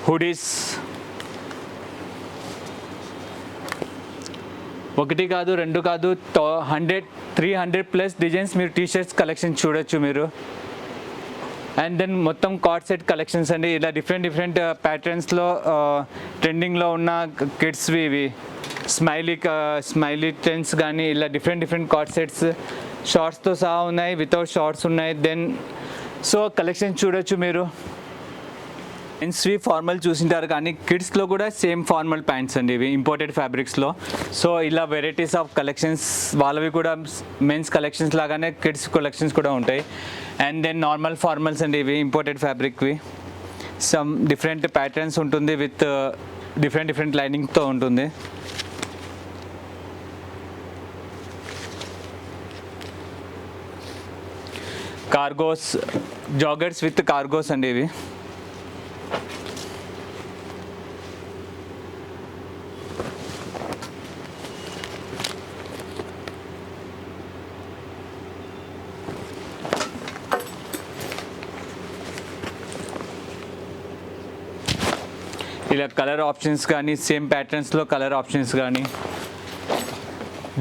Hoodies ఒకటి కాదు, రెండు కాదు, 300+ డిజైన్స్ మీరు టీషర్ట్స్ కలెక్షన్ చూడొచ్చు మీరు. అండ్ దెన్ మొత్తం కార్డ్ సెట్ కలెక్షన్స్ అండి. ఇలా డిఫరెంట్ ప్యాటర్న్స్లో ట్రెండింగ్లో ఉన్న కిడ్స్వి ఇవి స్మైలీ టెన్స్ కానీ ఇలా డిఫరెంట్ కార్డ్ సెట్స్ షార్ట్స్తో సహా ఉన్నాయి, వితౌట్ షార్ట్స్ ఉన్నాయి. దెన్ సో కలెక్షన్ చూడొచ్చు మీరు. మెన్స్వి ఫార్మల్ చూసింటారు కానీ కిడ్స్లో కూడా సేమ్ ఫార్మల్ ప్యాంట్స్ అండి ఇవి ఇంపోర్టెడ్ ఫ్యాబ్రిక్స్లో. సో ఇలా వెరైటీస్ ఆఫ్ కలెక్షన్స్ వాళ్ళవి కూడా మెన్స్ కలెక్షన్స్ లాగానే కిడ్స్ కలెక్షన్స్ కూడా ఉంటాయి. అండ్ దెన్ నార్మల్ ఫార్మల్స్ అండి ఇవి ఇంపోర్టెడ్ ఫ్యాబ్రిక్వి. సమ్ డిఫరెంట్ ప్యాటర్న్స్ ఉంటుంది విత్ డిఫరెంట్ లైనింగ్తో ఉంటుంది. కార్గోస్ జాగర్స్ విత్ కార్గోస్ అండి ఇవి. ఇలా కలర్ ఆప్షన్స్ కానీ సేమ్ ప్యాటర్న్స్లో కలర్ ఆప్షన్స్ కానీ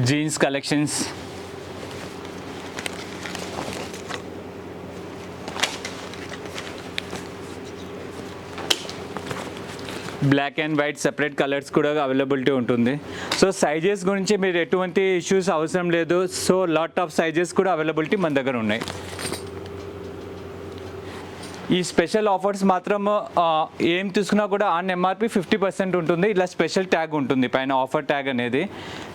jeans collections. Black and white separate colours కూడా అవైలబిలిటీ ఉంటుంది. సో సైజెస్ గురించి మీరు ఎటువంటి ఇష్యూస్ అవసరం లేదు. సో లాట్ ఆఫ్ సైజెస్ కూడా అవైలబిలిటీ మన దగ్గర ఉన్నాయి. ఈ స్పెషల్ ఆఫర్స్ మాత్రం ఏం తీసుకున్నా కూడా ఆన్ ఎంఆర్పి 50% ఉంటుంది. ఇలా స్పెషల్ ట్యాగ్ ఉంటుంది పైన, ఆఫర్ ట్యాగ్ అనేది.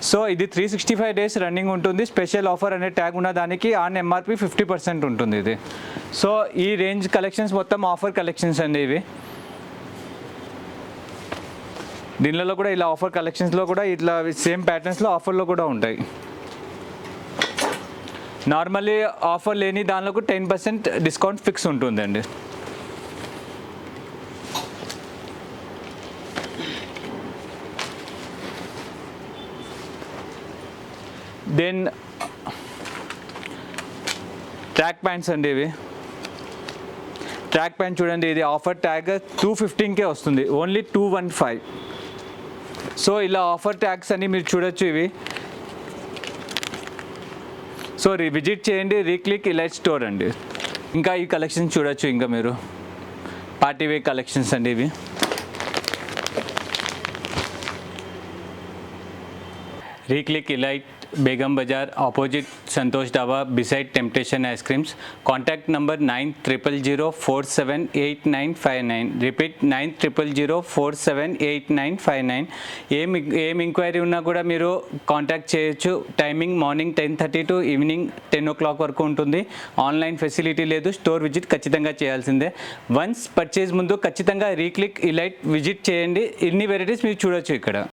సో ఇది 365 days రన్నింగ్ ఉంటుంది. స్పెషల్ ఆఫర్ అనే ట్యాగ్ ఉన్న దానికి ఆన్ ఎంఆర్పి 50% ఉంటుంది ఇది. సో ఈ రేంజ్ కలెక్షన్స్ మొత్తం ఆఫర్ కలెక్షన్స్ అండి ఇవి. దీనిలో కూడా ఇలా ఆఫర్ కలెక్షన్స్లో కూడా ఇట్లా సేమ్ ప్యాటర్న్స్లో ఆఫర్లో కూడా ఉంటాయి. నార్మల్లీ ఆఫర్ లేని దానిలో 10% డిస్కౌంట్ ఫిక్స్ ఉంటుందండి. దెన్ ట్రాక్ ప్యాంట్స్ అండి ఇవి. ట్రాక్ ప్యాంట్ చూడండి, ఇది ఆఫర్ ట్యాగ్ 215కే వస్తుంది, ఓన్లీ 215. సో ఇలా ఆఫర్ ట్యాగ్స్ అన్ని మీరు చూడొచ్చు ఇవి. సో విజిట్ చేయండి రీక్లిక్ ఇలైట్ స్టోర్ అండి. ఇంకా ఈ కలెక్షన్ చూడొచ్చు. ఇంకా మీరు పార్టీ వేర్ కలెక్షన్స్ అండి ఇవి. రీక్లిక్ ఇలైట్, బేగం బజార్, ఆపోజిట్ సంతోష్ డాబా, beside temptation ice creams. Contact number 9000478959. Repeat 9000478959. ఏం ఎంక్వైరీ ఉన్నా కూడా మీరు కాంటాక్ట్ చేయొచ్చు. Timing morning 10:30 to evening 10 o'clock వరకు ఉంటుంది. ఆన్లైన్ ఫెసిలిటీ లేదు. స్టోర్ విజిట్ ఖచ్చితంగా చేయాల్సిందే. వన్స్ పర్చేజ్ ముందు ఖచ్చితంగా రీక్లిక్ ఇలైట్ విజిట్ చేయండి. ఇన్ని వెరైటీస్ మీరు చూడొచ్చు ఇక్కడ.